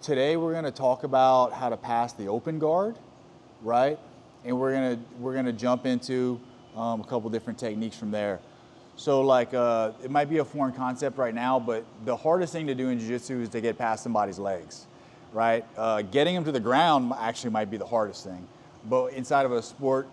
today we're going to talk about how to pass the open guard, right? And we're gonna jump into a couple different techniques from there. So like it might be a foreign concept right now, but the hardest thing to do in jiu-jitsu is to get past somebody's legs, right? Getting them to the ground actually might be the hardest thing. But inside of a sport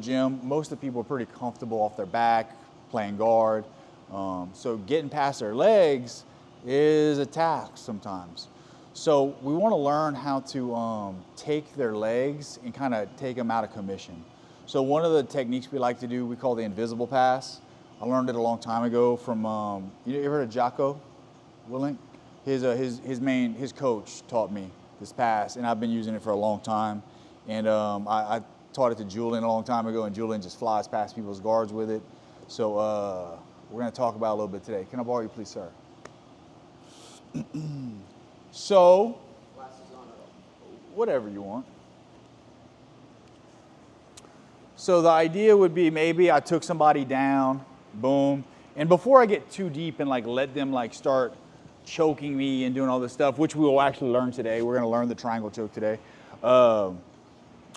gym, most of the people are pretty comfortable off their back, playing guard. So getting past their legs is a task sometimes. So we want to learn how to take their legs and kind of take them out of commission. So one of the techniques we like to do, we call the invisible pass. I learned it a long time ago from, you ever heard of Jocko Willink? His coach taught me this pass, and I've been using it for a long time. And I taught it to Julian a long time ago, and Julian just flies past people's guards with it. So we're going to talk about it a little bit today. Can I borrow you, please, sir? So, whatever you want. So the idea would be maybe I took somebody down, boom, and before I get too deep and like let them like start choking me and doing all this stuff, which we will actually learn today. We're going to learn the triangle choke today. I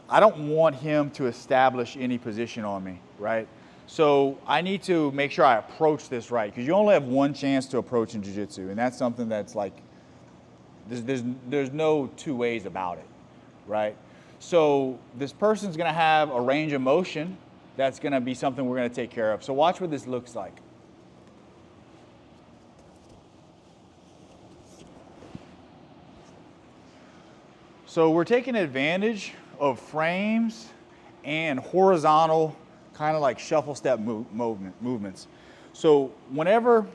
don't want him to establish any position on me, right? So I need to make sure I approach this right, because you only have one chance to approach in jiu-jitsu, and that's something that's like, there's no two ways about it, right? So this person's gonna have a range of motion. That's gonna be something we're gonna take care of. So watch what this looks like. So we're taking advantage of frames and horizontal kind of like shuffle step movements. So whenever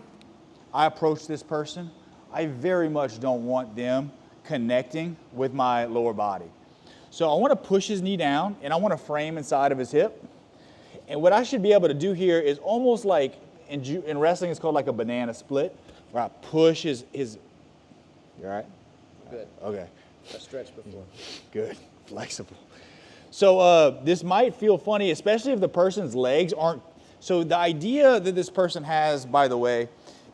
I approach this person, I very much don't want them connecting with my lower body. So I want to push his knee down, and I want to frame inside of his hip. And what I should be able to do here is almost like in wrestling, it's called like a banana split, where I push his you all right? Good. Okay. I stretched before. Good. Flexible. So this might feel funny, especially if the person's legs aren't. So the idea that this person has, by the way,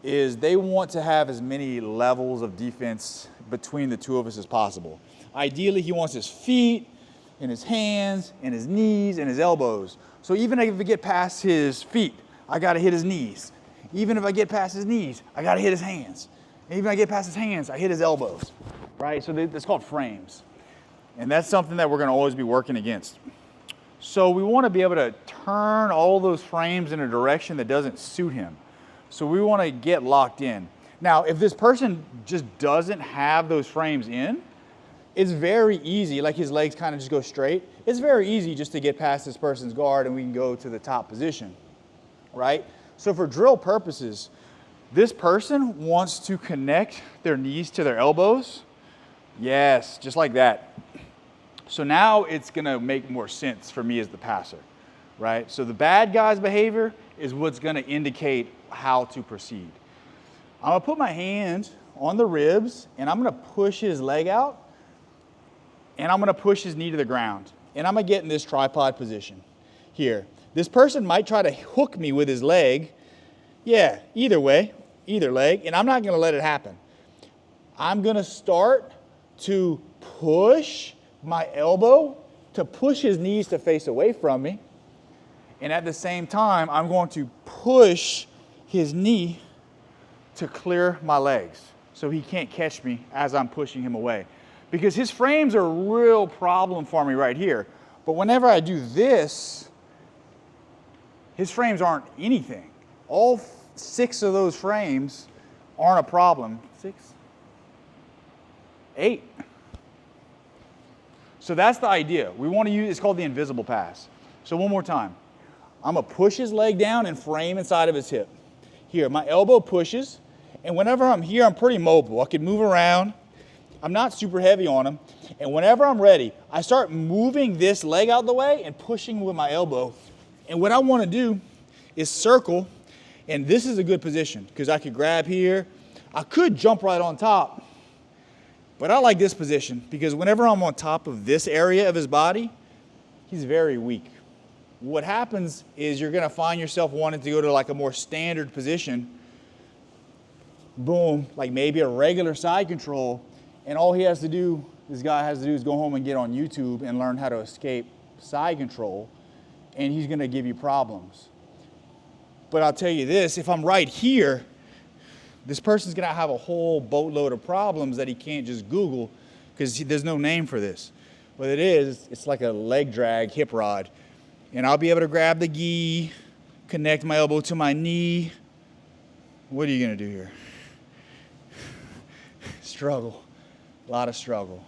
is they want to have as many levels of defense between the two of us as possible. Ideally, he wants his feet and his hands and his knees and his elbows. So even if I get past his feet, I got to hit his knees. Even if I get past his knees, I got to hit his hands. And even if I get past his hands, I hit his elbows, right? So that's called frames. And that's something that we're going to always be working against. So we want to be able to turn all those frames in a direction that doesn't suit him. So we want to get locked in. Now, if this person just doesn't have those frames in, it's very easy, like his legs kind of just go straight. It's very easy just to get past this person's guard and we can go to the top position, right? So for drill purposes, this person wants to connect their knees to their elbows. Yes, just like that. So now it's going to make more sense for me as the passer, right? So the bad guy's behavior is what's going to indicate how to proceed. I'm going to put my hand on the ribs, and I'm going to push his leg out, and I'm going to push his knee to the ground. And I'm going to get in this tripod position here. This person might try to hook me with his leg. Yeah, either way, either leg, and I'm not going to let it happen. I'm going to start to push my elbow to push his knees to face away from me. And at the same time, I'm going to push his knee to clear my legs so he can't catch me as I'm pushing him away. Because his frames are a real problem for me right here. But whenever I do this, his frames aren't anything. All 6 of those frames aren't a problem. 6? 8. So that's the idea. We want to use, it's called the invisible pass. So one more time. I'm going to push his leg down and frame inside of his hip. Here, my elbow pushes, and whenever I'm here, I'm pretty mobile. I can move around. I'm not super heavy on him. And whenever I'm ready, I start moving this leg out the way and pushing with my elbow. And what I want to do is circle, and this is a good position because I could grab here. I could jump right on top, but I like this position because whenever I'm on top of this area of his body, he's very weak. What happens is you're going to find yourself wanting to go to like a more standard position. Boom, like maybe a regular side control. And all he has to do, this guy has to do, is go home and get on YouTube and learn how to escape side control, and he's gonna give you problems. But I'll tell you this, if I'm right here, this person's gonna have a whole boatload of problems that he can't just Google, because there's no name for this. What it is, it's like a leg drag hip rod. And I'll be able to grab the gi, connect my elbow to my knee. What are you gonna do here? Struggle, a lot of struggle.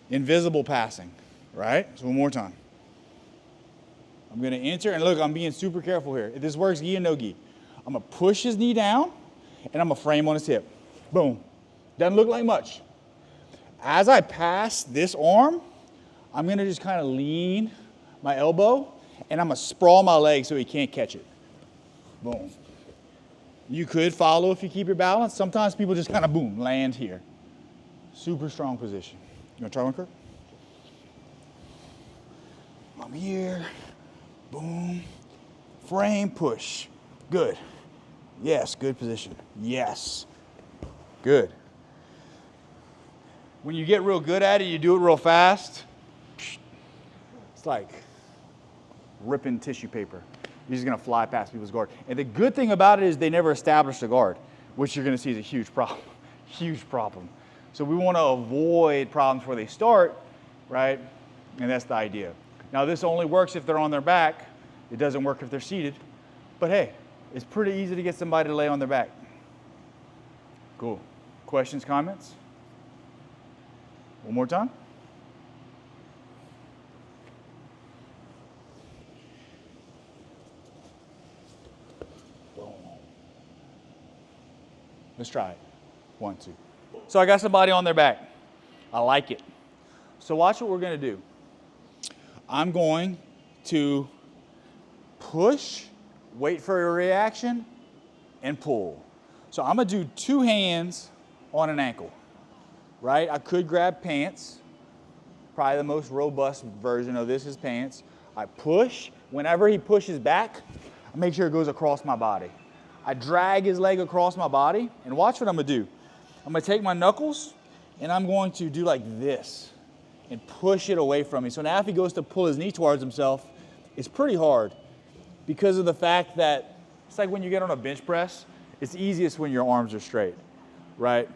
Invisible passing, right? So one more time. I'm gonna enter, and look, I'm being super careful here. If this works, gi and no gi. I'm gonna push his knee down, and I'm gonna frame on his hip. Boom. Doesn't look like much. As I pass this arm, I'm gonna just kind of lean my elbow, and I'm gonna sprawl my leg so he can't catch it. Boom. You could follow if you keep your balance. Sometimes people just kind of, boom, land here. Super strong position. You wanna try one, Kurt? I'm here. Boom, frame, push. Good. Yes, good position. Yes, good. When you get real good at it, you do it real fast. It's like ripping tissue paper. You're just gonna fly past people's guard. And the good thing about it is they never established a guard, which you're gonna see is a huge problem, huge problem. So we wanna avoid problems where they start, right? And that's the idea. Now this only works if they're on their back. It doesn't work if they're seated. But hey, it's pretty easy to get somebody to lay on their back. Cool. Questions, comments? One more time. Let's try it. 1, 2. So I got somebody on their back. I like it. So watch what we're gonna do. I'm going to push, wait for a reaction, and pull. So I'm gonna do 2 hands on an ankle, right? I could grab pants. Probably the most robust version of this is pants. I push. Whenever he pushes back, I make sure it goes across my body. I drag his leg across my body, and watch what I'm gonna do. I'm gonna take my knuckles, and I'm going to do like this and push it away from me. So now if he goes to pull his knee towards himself, it's pretty hard because of the fact that it's like when you get on a bench press, it's easiest when your arms are straight, right?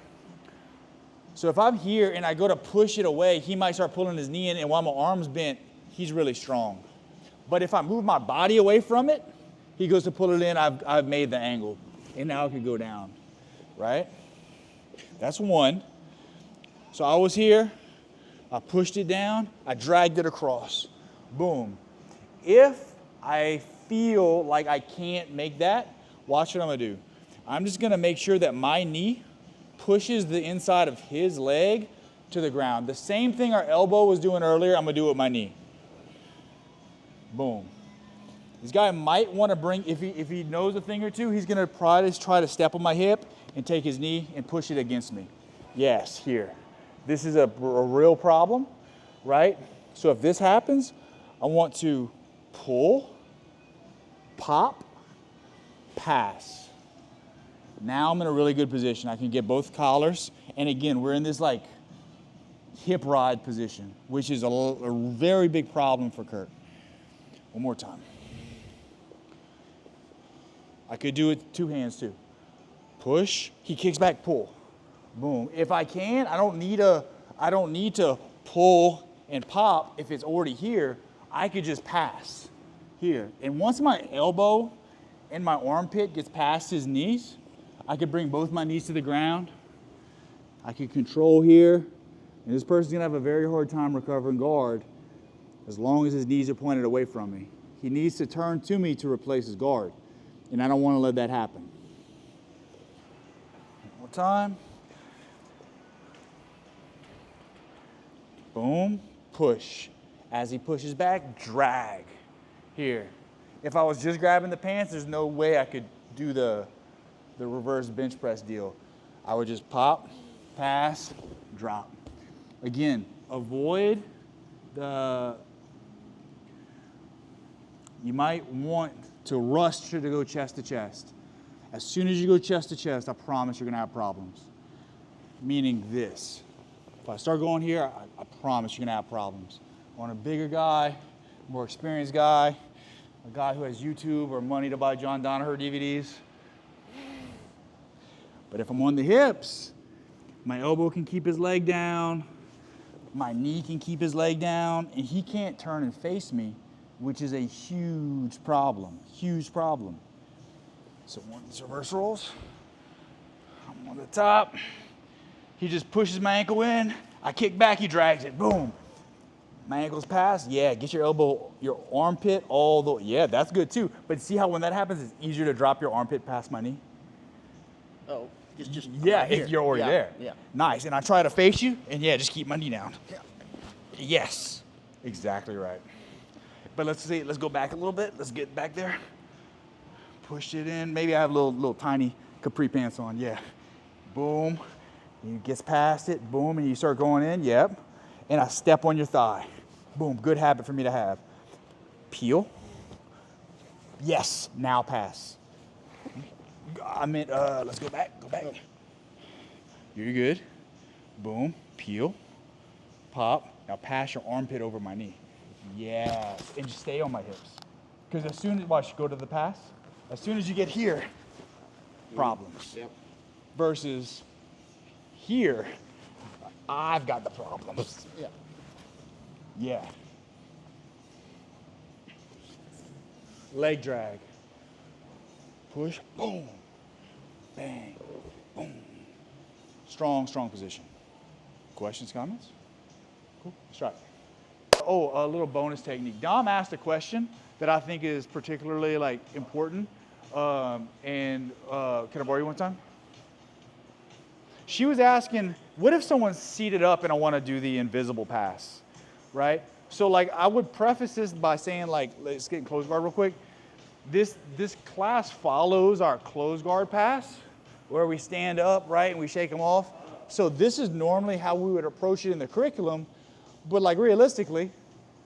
So if I'm here and I go to push it away, he might start pulling his knee in, and while my arm's bent, he's really strong. But if I move my body away from it, he goes to pull it in, I've made the angle, and now it could go down, right? That's one. So I was here, I pushed it down, I dragged it across, boom. If I feel like I can't make that, watch what I'm gonna do. I'm just gonna make sure that my knee pushes the inside of his leg to the ground. The same thing our elbow was doing earlier, I'm gonna do with my knee. Boom. This guy might wanna bring, if he knows a thing or two, he's gonna probably try to step on my hip and take his knee and push it against me. Yes, here. This is a real problem, right? So if this happens, I want to pull, pop, pass. Now I'm in a really good position. I can get both collars. And again, we're in this like hip rod position, which is a very big problem for Kurt. One more time. I could do it 2 hands too. Push, he kicks back, pull. Boom. If I can, I don't need to pull and pop if it's already here. I could just pass here. And once my elbow and my armpit gets past his knees, I could bring both my knees to the ground. I could control here. And this person's gonna have a very hard time recovering guard as long as his knees are pointed away from me. He needs to turn to me to replace his guard. And I don't wanna let that happen. One more time. Boom, push. As he pushes back, drag. Here. If I was just grabbing the pants, there's no way I could do the reverse bench press deal. I would just pop, pass, drop. Again, avoid you might want to rush to go chest to chest. As soon as you go chest to chest, I promise you're gonna have problems. Meaning this. If I start going here, I promise you're gonna have problems. I want a bigger guy, more experienced guy, a guy who has YouTube or money to buy John Danaher DVDs. But if I'm on the hips, my elbow can keep his leg down, my knee can keep his leg down, and he can't turn and face me, which is a huge problem, huge problem. So one of these reverse rolls, I'm on the top, he just pushes my ankle in, I kick back, he drags it, boom. My ankle's past, yeah, get your elbow, your armpit all the way, yeah, that's good too. But see how when that happens, it's easier to drop your armpit past my knee? Oh, just yeah, right if you're already there. Yeah. Nice, and I try to face you, and yeah, just keep my knee down. Yeah. Yes, exactly right. But let's go back a little bit. Let's get back there. Push it in. Maybe I have little tiny capri pants on. Yeah. Boom. He gets past it. Boom, and you start going in. Yep. And I step on your thigh. Boom. Good habit for me to have. Peel. Yes. Now pass. I meant, let's go back. Go back. You're good. Boom. Peel. Pop. Now pass your armpit over my knee. Yes, and just stay on my hips. Because as soon as, watch, go to the pass. As soon as you get here, problems. Yep. Versus here, I've got the problems. Yeah. Yeah. Leg drag. Push, boom, bang, boom. Strong, strong position. Questions, comments? Cool, let's try it. Oh, a little bonus technique. Dom asked a question that I think is particularly like important. Can I borrow you one time? She was asking, what if someone's seated up and I want to do the invisible pass, right? So like I would preface this by saying like, let's get in close guard real quick. This class follows our close guard pass where we stand up, right, and we shake them off. So this is normally how we would approach it in the curriculum. But like realistically,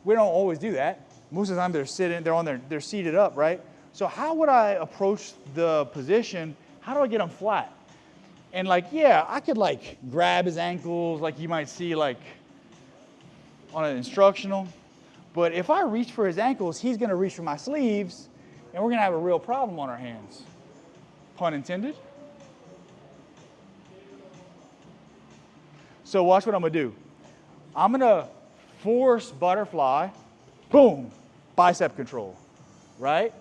we don't always do that. Most of the time they're seated up, right? So how would I approach the position? How do I get them flat? And like, yeah, I could like grab his ankles like you might see like on an instructional. But if I reach for his ankles, he's gonna reach for my sleeves and we're gonna have a real problem on our hands. Pun intended. So watch what I'm gonna do. I'm gonna force butterfly, boom, bicep control, right?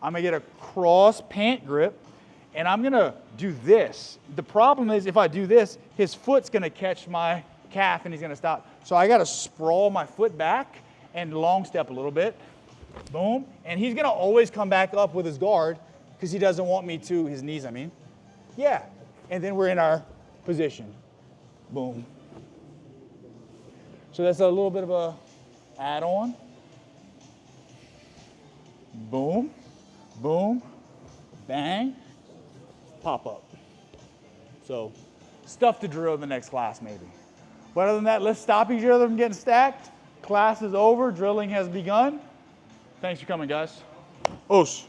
I'm gonna get a cross pant grip and I'm gonna do this. The problem is if I do this, his foot's gonna catch my calf and he's gonna stop. So I gotta sprawl my foot back and long step a little bit, boom. And he's gonna always come back up with his guard because he doesn't want me to, his knees I mean. Yeah, and then we're in our position, boom. So that's a little bit of a add-on. Boom, boom, bang, pop up. So stuff to drill in the next class maybe. But other than that, let's stop each other from getting stacked. Class is over, drilling has begun. Thanks for coming, guys. Os.